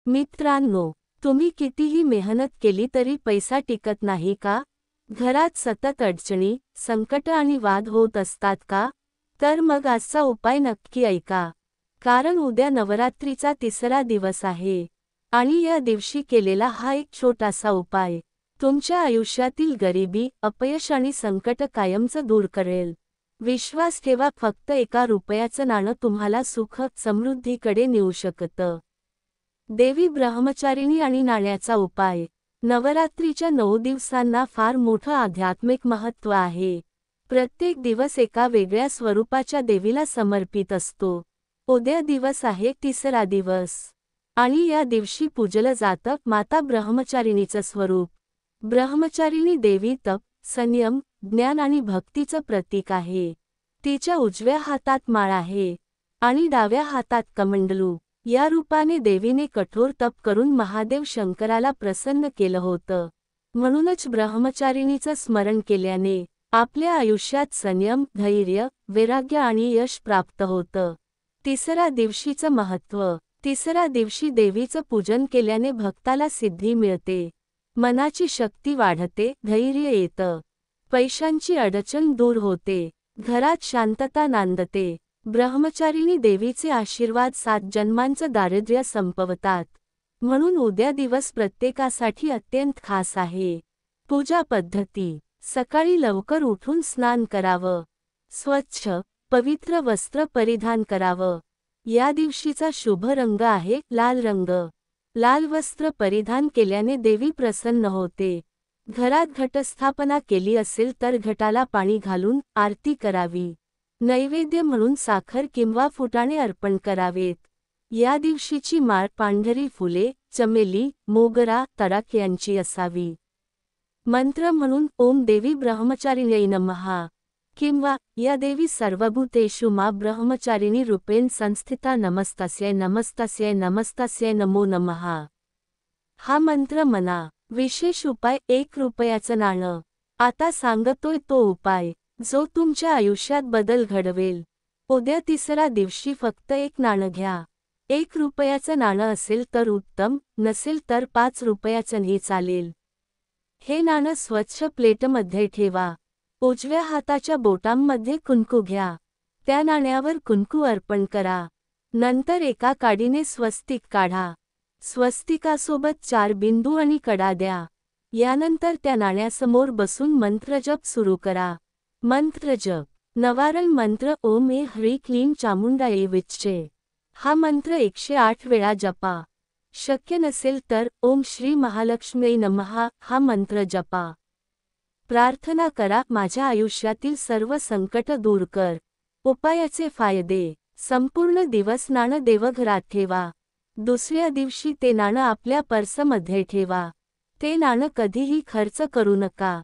मित्रांनो, तुम्ही कितीही मेहनत केली तरी पैसा टिकत नाही का? घरात सतत अडचणी, संकट आणि वाद होत असतात का? तर मग आजचा उपाय नक्की ऐका. कारण उद्या नवरात्रीचा तिसरा दिवस आहे. आणि या दिवशी केलेला हा एक छोटासा उपाय तुमच्या आयुष्यातील गरिबी, अपयश आणि संकट कायमचं दूर करेल. विश्वास ठेवा, फक्त एका रुपयाचं नाणं तुम्हाला सुख, समृद्धीकडे नेऊ शकतं. देवी ब्रह्मचारिणी आणि नाण्याचा उपाय. नवरात्रीच्या 9 दिवसांना फार मोठं आध्यात्मिक महत्त्व आहे. प्रत्येक दिवस एका वेगळ्या स्वरूपाच्या देवीला समर्पित असतो. उद्या दिवस आहे तिसरा दिवस. आणि या दिवशी पूजलं जातं माता ब्रह्मचारिणीचं स्वरूप. ब्रह्मचारिणी देवी तप, संयम, ज्ञान आणि भक्तीचं प्रतीक आहे. तिच्या उजव्या हातात माळ आहे आणि डाव्या हातात कमंडलू. या रूपाने देवीने कठोर तप करून महादेव शंकराला प्रसन्न केलं होतं. म्हणूनच ब्रह्मचारिणीचं स्मरण केल्याने आपल्या आयुष्यात संयम, धैर्य, वैराग्य आणि यश प्राप्त होतं. तिसरा दिवशीचं महत्त्व. तिसरा दिवशी देवीचं पूजन केल्याने भक्ताला सिद्धी मिळते, मनाची शक्ती वाढते, धैर्य येतं, पैशांची अडचण दूर होते, घरात शांतता नांदते. ब्रह्मचारिणी देवीचे आशीर्वाद 7 जन्मांचं दारिद्र्य संपवतात. म्हणून उद्या दिवस प्रत्येकासाठी अत्यंत खास आहे. पूजा पद्धती. सकाळी लवकर उठून स्नान करावं. स्वच्छ, पवित्र वस्त्र परिधान करावं. या दिवशीचा शुभ रंग आहे लाल रंग. लाल वस्त्र परिधान केल्याने देवी प्रसन्न होते. घरात घटस्थापना केली असेल तर घटाला पाणी घालून आरती करावी. नैवेद्य म्हणून साखर किंवा फुटाणे अर्पण करावेत. या दिवशीची माळ पांढरी फुले, चमेली, मोगरा, तडाख यांची असावी. मंत्र म्हणून ओम देवी ब्रह्मचारिण्यै नमः किंवा या देवी सर्वभूतेषु मा ब्रह्मचारिणी रूपेण संस्थिता नमस्तस्यै नमस्तस्यै नमस्तस्यै नमो नमः हा मंत्र म्हणा. विशेष उपाय. 1 रुपयाचं नाणं. आता सांगतोय तो उपाय जो तुमच्या आयुष्यात बदल घडवेल. उद्या तिसरा दिवशी फक्त 1 नाणं घ्या. 1 रुपयाचं नाणं असेल तर उत्तम, नसेल तर 5 रुपयाचंही चालेल. हे नाणं स्वच्छ प्लेटमध्ये ठेवा. उजव्या हाताच्या बोटांमध्ये कुंकू घ्या. त्या नाण्यावर कुंकू अर्पण करा. नंतर एका काडीने स्वस्तिक काढा. स्वस्तिकासोबत 4 बिंदू आणि कडा द्या. यानंतर त्या नाण्यासमोर बसून मंत्रजप सुरू करा. मंत्रजप. नवारण मंत्र. ओम ए ह्रीं क्लीं चामुंडायै विच्चे. हा मंत्र 108 वेळा जपा. शक्य नसेल तर ओम श्री महालक्ष्म्यै नमः हा मंत्र जपा. प्रार्थना करा, माझ्या आयुष्यातील सर्व संकट दूर कर. उपायाचे फायदे. संपूर्ण दिवस नाणं देवघरात ठेवा. दुसऱ्या दिवशी ते नाणं आपल्या पर्समध्ये ठेवा. ते नाणं कधीही खर्च करू नका,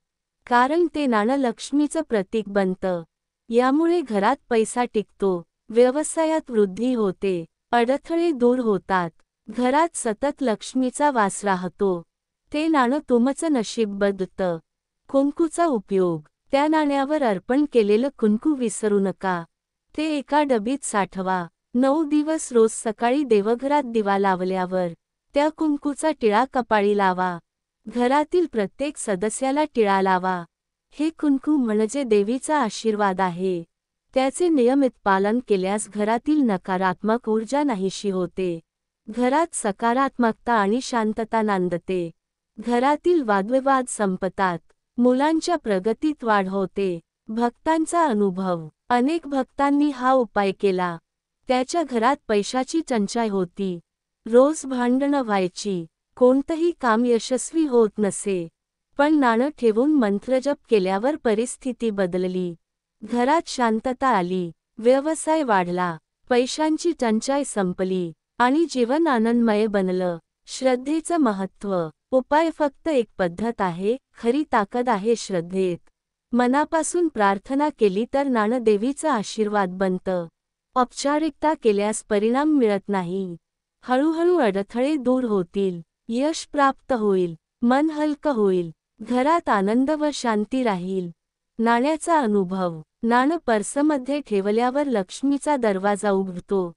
कारण ते नाणं लक्ष्मीचं प्रतीक बनतं. यामुळे घरात पैसा टिकतो, व्यवसायात वृद्धी होते, अडथळे दूर होतात, घरात सतत लक्ष्मीचा वास राहतो. ते नाणं तुमचं नशीब बदलतं. कुंकूचा उपयोग. त्या नाण्यावर अर्पण केलेलं कुंकू विसरू नका. ते एका डबीत साठवा. 9 दिवस रोज सकाळी देवघरात दिवा लावल्यावर त्या कुंकूचा टिळा कपाळी लावा. घरातील प्रत्येक सदस्याला टिळा लावा. हे कुंकू म्हणजे देवीचा आशीर्वाद आहे. त्याचे नियमित पालन केल्यास घरातील नकारात्मक ऊर्जा नाहीशी होते. घरात सकारात्मकता आणि शांतता नांदते. घरातील वादविवाद संपतात. मुलांच्या प्रगतीत वाढ होते. भक्तांचा अनुभव. अनेक भक्तांनी हा उपाय केला. त्याच्या घरात पैशाची टंचाई होती. रोज भांडणं व्हायची. कोणतंही काम यशस्वी होत नसे. पण नाणं ठेवून मंत्रजप केल्यावर परिस्थिती बदलली. घरात शांतता आली. व्यवसाय वाढला. पैशांची टंचाई संपली आणि जीवन आनंदमय बनलं. श्रद्धेचं महत्त्व. उपाय फक्त एक पद्धत आहे, खरी ताकद आहे श्रद्धेत. मनापासून प्रार्थना केली तर नाणं देवीचा आशीर्वाद बनतं. औपचारिकता केल्यास परिणाम मिळत नाही. हळूहळू अडथळे दूर होतील. यश प्राप्त होईल. मन हलकं होईल. घरात आनंद व शांती राहील. नाण्याचा अनुभव. नाणं पर्समध्ये ठेवल्यावर लक्ष्मीचा दरवाजा उघडतो.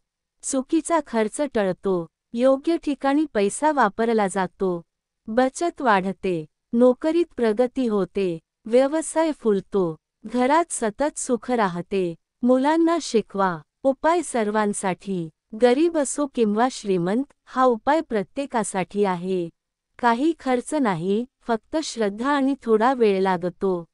चुकीचा खर्च टळतो. योग्य ठिकाणी पैसा वापरला जातो. बचत वाढते. नोकरीत प्रगती होते. व्यवसाय फुलतो. घरात सतत सुख राहते. मुलांना शिकवा. उपाय सर्वांसाठी. गरीब असो किंवा श्रीमंत, हा उपाय प्रत्येकासाठी आहे. काही खर्च नाही, फक्त श्रद्धा आणि थोडा वेळ लागतो.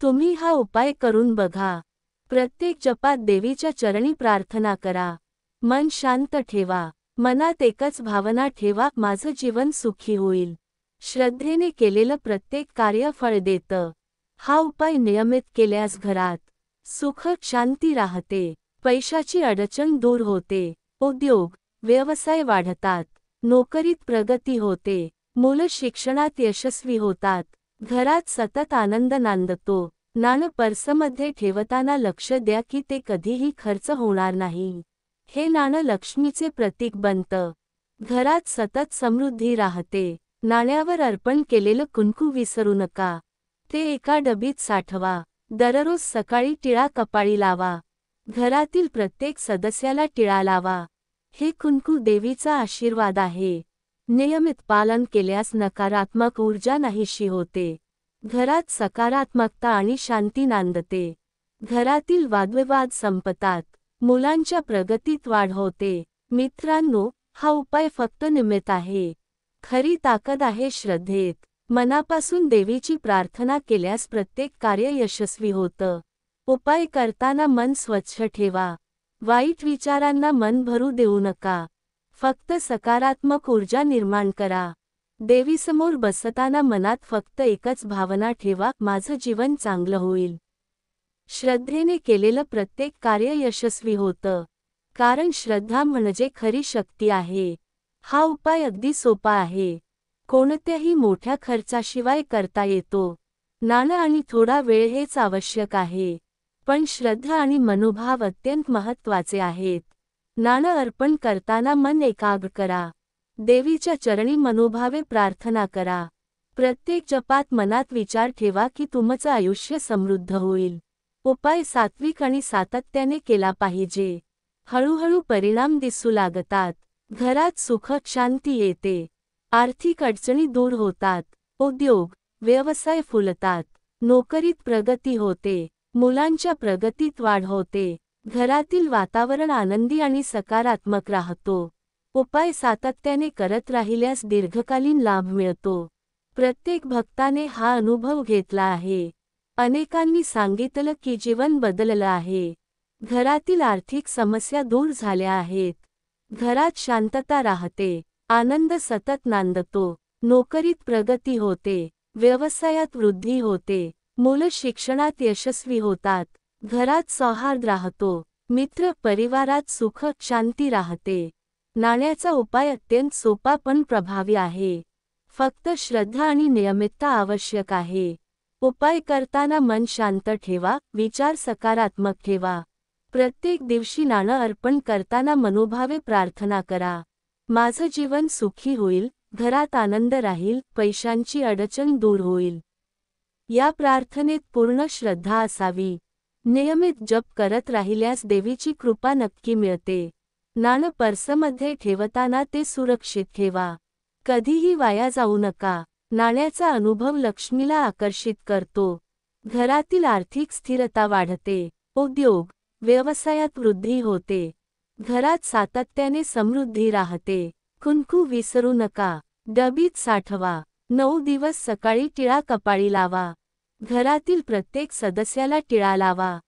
तुम्ही हा उपाय करून बघा. प्रत्येक जपात देवीच्या चरणी प्रार्थना करा. मन शांत ठेवा. मनात एकच भावना ठेवा, माझं जीवन सुखी होईल. श्रद्धेने केलेलं प्रत्येक कार्य फळ देतं. हा उपाय नियमित केल्यास घरात सुख शांती राहते. पैशाची अडचण दूर होते. उद्योग व्यवसाय वाढतात. नोकरीत प्रगती होते. मुलं शिक्षणात यशस्वी होतात. घरात सतत आनंद नांदतो. नाणं पर्समध्ये ठेवताना लक्ष द्या की ते कधीही खर्च होणार नाही. हे नाणं लक्ष्मीचे प्रतीक बनतं. घरात सतत समृद्धी राहते. नाण्यावर अर्पण केलेलं कुंकू विसरू नका. ते एका डबीत साठवा. दररोज सकाळी टिळा कपाळी लावा. घरातील प्रत्येक सदस्याला टिळा लावा. हे कुंकू देवीचा आशीर्वाद आहे. नियमित पालन केल्यास नकारात्मक ऊर्जा नाहीशी होते. घरात सकारात्मकता आणि शांती नांदते. घरातील वादविवाद संपतात. मुलांच्या प्रगतीत वाढ होते. मित्रांनो, हा उपाय फक्त निमित्त आहे. खरी ताकद आहे श्रद्धेत. मनापासून देवीची प्रार्थना केल्यास प्रत्येक कार्य यशस्वी होतं. उपाय करताना मन स्वच्छ ठेवा. वाईट विचारांना मन भरू देऊ नका. फक्त सकारात्मक ऊर्जा निर्माण करा. देवीसमोर बसताना मनात फक्त एकच भावना ठेवा, माझं जीवन चांगलं होईल. श्रद्धेने केलेलं प्रत्येक कार्य यशस्वी होतं. कारण श्रद्धा म्हणजे खरी शक्ती आहे. हा उपाय अगदी सोपा आहे. कोणत्याही मोठ्या खर्चाशिवाय करता येतो. नाणं आणि थोडा वेळ हेच आवश्यक आहे. पण श्रद्धा आणि मनोभाव अत्यंत महत्त्वाचे आहेत. नाणं अर्पण करताना मन एकाग्र करा. देवीच्या चरणी मनोभावे प्रार्थना करा. प्रत्येक जपात मनात विचार ठेवा की तुमचं आयुष्य समृद्ध होईल. उपाय सात्विक आणि सातत्याने केला पाहिजे. हळूहळू परिणाम दिसू लागतात. घरात सुख शांती येते. आर्थिक अडचणी दूर होतात. उद्योग व्यवसाय फुलतात. नोकरीत प्रगती होते. मुलांच्या प्रगतीत वाढ होते. घरातील वातावरण आनंदी आणि सकारात्मक राहतो. उपाय सातत्याने करत राहिल्यास दीर्घकालीन लाभ मिळतो. प्रत्येक भक्ताने हा अनुभव घेतला आहे. अनेकांनी सांगितलं की जीवन बदललं आहे. घरातील आर्थिक समस्या दूर झाल्या आहेत. घरात शांतता राहते. आनंद सतत नांदतो. नोकरीत प्रगती होते. व्यवसायात वृद्धी होते. मुलं शिक्षणात यशस्वी होतात. घरात सौहार्द राहतो. मित्र परिवारात सुख शांती राहते. नाण्याचा उपाय अत्यंत सोपा पण प्रभावी आहे. फक्त श्रद्धा आणि नियमितता आवश्यक आहे. उपाय करताना मन शांत ठेवा. विचार सकारात्मक ठेवा. प्रत्येक दिवशी नाणं अर्पण करताना मनोभावे प्रार्थना करा. माझं जीवन सुखी होईल. घरात आनंद राहील. पैशांची अडचण दूर होईल. या प्रार्थनेत पूर्ण श्रद्धा असावी. नियमित जप करत राहिल्यास देवीची कृपा नक्की मिळते. नाणं पर्समध्ये ठेवताना ते सुरक्षित ठेवा. कधीही वाया जाऊ नका. नाण्याचा अनुभव लक्ष्मीला आकर्षित करतो. घरातील आर्थिक स्थिरता वाढते. उद्योग व्यवसायात वृद्धी होते. घरात सातत्याने समृद्धी राहते. कुंकू विसरू नका. डबीत साठवा. 9 दिवस सकाळी टिळा कपाळी लावा. घरातील प्रत्येक सदस्याला टिळा लावा.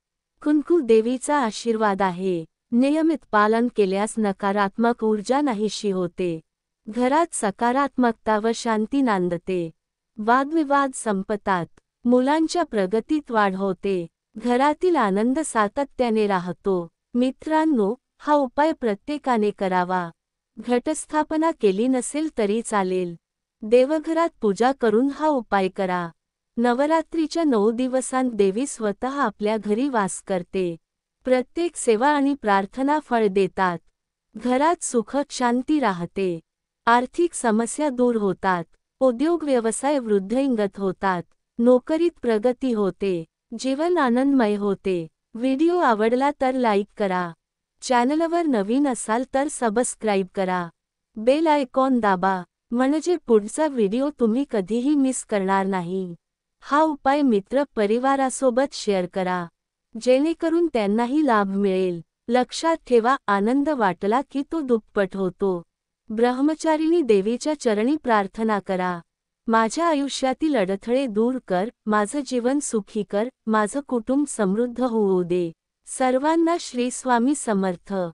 कुंकू देवीचा आशीर्वाद आहे. नियमित पालन केल्यास नकारात्मक ऊर्जा नाहीशी होते. घरात सकारात्मकता व शांती नांदते. वादविवाद संपतात. मुलांच्या प्रगतीत वाढ होते. घरातील आनंद सातत्याने राहतो. मित्रांनो, हा उपाय प्रत्येकाने करावा. घटस्थापना केली नसेल तरी चालेल. देवघरात पूजा करून हा उपाय करा. नवरात्रीच्या 9 दिवसांत देवी स्वतः आपल्या घरी वास करते. प्रत्येक सेवा आणि प्रार्थना फळ देतात. घरात सुख शांती राहते. आर्थिक समस्या दूर होतात. उद्योग व्यवसाय वृद्धिंगत होतात. नोकरीत प्रगती होते. जीवन आनंदमय होते. व्हिडिओ आवडला तर लाईक करा. चॅनलवर नवीन असाल तर सबस्क्राईब करा. बेल आयकॉन दाबा म्हणजे पुढचा व्हिडिओ तुम्ही कधीही मिस करणार नाही. हा उपाय मित्र परिवारासोबत शेअर करा जेणेकरून त्यांनाही लाभ मिळेल. लक्षात ठेवा, आनंद वाटला की तो दुप्पट होतो. ब्रह्मचारिणी देवीच्या चरणी प्रार्थना करा. माझ्या आयुष्यातील अडथळे दूर कर, माझं जीवन सुखी कर, माझं कुटुंब समृद्ध होऊ दे. सर्वांना श्री स्वामी समर्थ.